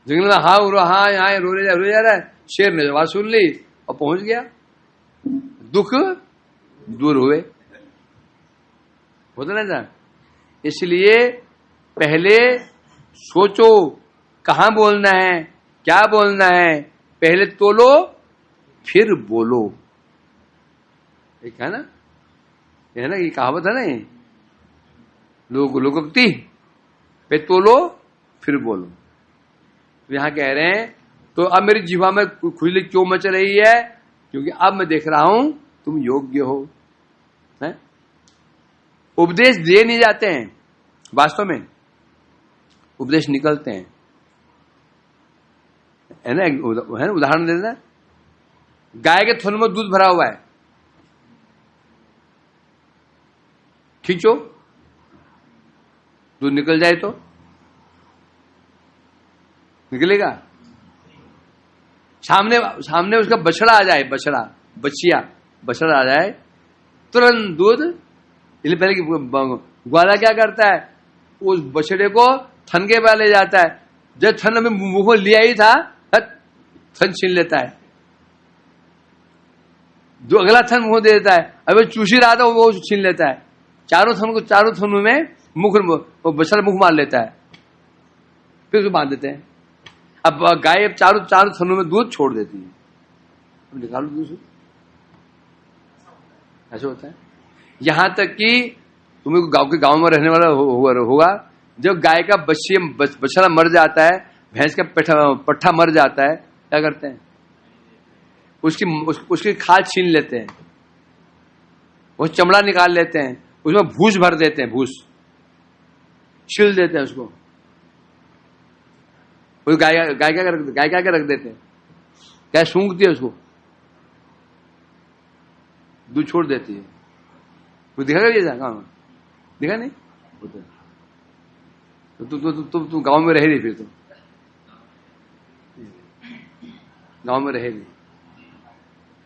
जंगल में हाँ रो जा रहा है, शेर ने आवाज सुन ली और पहुंच गया, दुख दूर हुए, होता ना था। इसलिए पहले सोचो कहां बोलना है, क्या बोलना है, पहले तोलो फिर बोलो। एक है ना, ये कहावत है ना, ये लोकोक्ति, पे तोलो फिर बोलो। तो यहां कह रहे हैं तो अब मेरी जीवा में खुजली क्यों मच रही है, क्योंकि अब मैं देख रहा हूं तुम योग्य हो। है? उपदेश दिए नहीं जाते हैं, वास्तव में उपदेश निकलते हैं, है ना। उदाहरण देना, गाय के थन में दूध भरा हुआ है, खींचो दूध निकल जाए तो निकलेगा। सामने उसका बछड़ा आ जाए, बछड़ा आ जाए, तुरंत दूध। इसलिए पहले ग्वाला क्या करता है, उस बछड़े को थन के पास ले जाता है। जब थन में मुंह लिया ही था थन छीन लेता है, जो अगला थन मुंह दे देता है, अभी चूसी रहा था वो छीन लेता है, चारों थनों में मुख बछड़ा मुख मार लेता है, फिर उसको बांध देते हैं। अब गाय अब चारों थनों में दूध छोड़ देती है, अब निकालो दूध, ऐसा होता है। यहां तक कि तुम्हें गांव में रहने वाला होगा, जब गाय का बछड़ा मर जाता है, भैंस का पट्ठा मर जाता है, क्या करते हैं? उसकी खाल छीन लेते हैं, वो चमड़ा निकाल लेते हैं, उसमें भूस भर देते हैं, भूस छिल देते हैं उसको। गाय क्या रख देते हैं, क्या सूंघती है उसको, दूध छोड़ देती है। वो दिखा कर कहा दिखा नहीं, तो गांव में रहे नहीं, फिर तो गांव में रहे नहीं,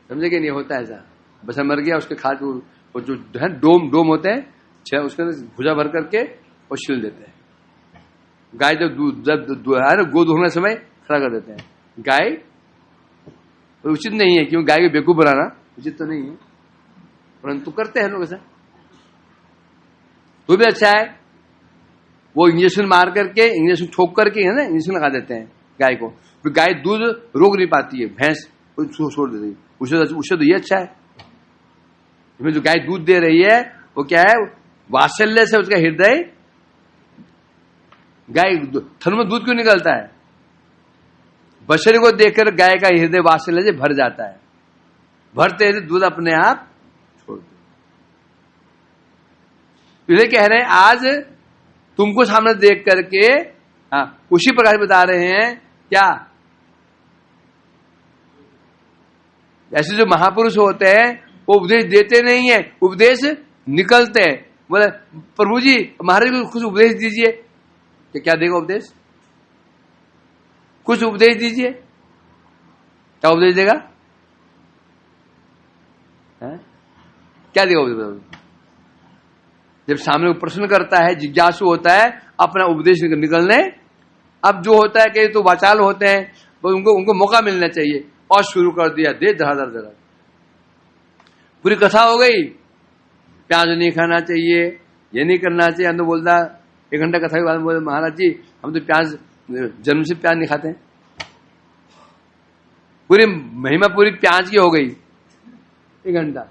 समझे कि नहीं होता ऐसा। बछड़ा मर गया, उसके खाद वो जो है डोम होते हैं, उसके अंदर भुजा भर करके और छिल देते हैं। गाय जब गोद होने समय खड़ा कर देते हैं। गाय उचित नहीं है, क्योंकि गाय को बेवकूफ बनाना उचित तो नहीं है, परंतु करते हैं लोग ऐसा, तो भी अच्छा है। वो इंजेक्शन मार करके, इंजेक्शन ठोक करके है ना, इंजेक्शन लगा देते हैं गाय को, फिर गाय दूध रोक नहीं पाती है, भैंस छोड़ देती है। उससे तो ये अच्छा है, इसमें जो गाय दूध दे रही है वो क्या है, वात्सल्य से उसका हृदय, गाय थन में दूध क्यों निकलता है? बछड़े को देखकर गाय का हृदय वात्सल्य से भर जाता है, भरते ही दूध अपने आप छोड़ दो। इसलिए कह रहे हैं आज तुमको सामने देख करके उसी प्रकार बता रहे हैं क्या, ऐसे जो महापुरुष होते हैं वो उपदेश देते नहीं है, उपदेश निकलते हैं। बोले प्रभु जी महाराज को कुछ उपदेश दीजिए, क्या देगा उपदेश? कुछ उपदेश दीजिए, क्या उपदेश देगा? क्या देगा उपदेश? जब सामने प्रश्न करता है, जिज्ञासु होता है, अपना उपदेश निकलने, अब जो होता है कि तो वाचाल होते हैं, उनको मौका मिलना चाहिए, और शुरू कर दिया दे धड़ाधड़, पूरी कथा हो गई। प्याज नहीं खाना चाहिए, ये नहीं करना चाहिए, हम तो बोलता 1 घंटा कथा के बाद बोले महाराज जी हम तो प्याज जन्म से प्याज नहीं खाते हैं। पूरी महिमा पूरी प्याज की हो गई, 1 घंटा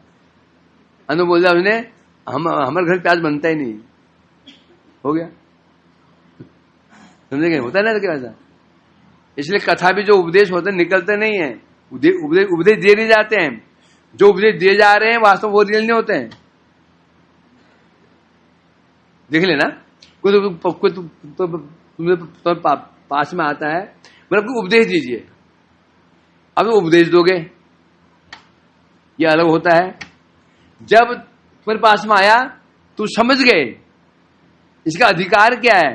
हम तो बोलता उसने हमारे घर प्याज बनता ही नहीं, हो गया। समझे? होता है ना क्या ऐसा? इसलिए कथा भी जो उपदेश होते हैं निकलते नहीं है, उपदेश दिए नहीं जाते हैं। जो उपदेश दिए जा रहे हैं वास्तव वो रियल नहीं होते हैं। देख लेना, कोई तो पास में आता है, मतलब कोई उपदेश दीजिए, अब तो उपदेश दोगे, ये अलग होता है। जब तुम्हारे पास में आया तू समझ गए इसका अधिकार क्या है,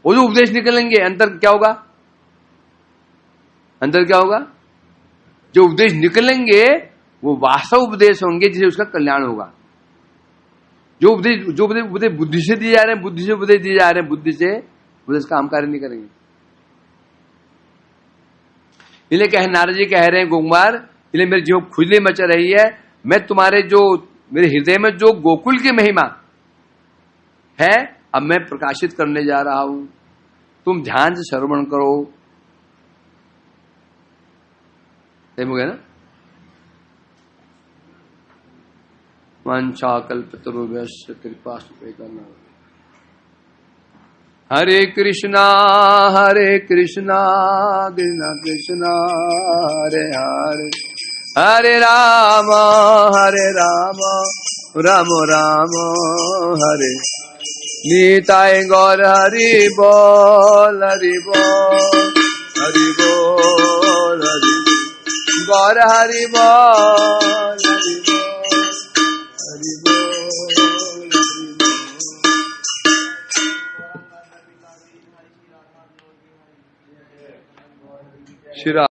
वो जो उपदेश निकलेंगे, अंतर क्या होगा? अंतर क्या होगा? जो उपदेश निकलेंगे वो वास्तव उपदेश होंगे जिससे उसका कल्याण होगा। जो उपदेश बुद्धि से दिए जा रहे हैं, बुद्धि से उपदेश दिए जा रहे हैं, बुद्धि से उपदेश काम कार्य नहीं करेंगे। इसलिए नारद जी कह रहे हैं गोकुमार, इसलिए मेरी जीव खुजली मच रही है, मैं तुम्हारे जो मेरे हृदय में जो गोकुल की महिमा है अब मैं प्रकाशित करने जा रहा हूं, तुम ध्यान से श्रवण करो। हो गया ना? वांछाकल्पतरुभ्यश्च कृपास्तु करना। हरे कृष्णा कृष्णा कृष्णा हरे हरे, हरे राम राम राम हरे। नीताय गौर हरि बोल हरि बोल हरि बोल हरि गौर हरि बोल हरि बोल हरि बोल। श्री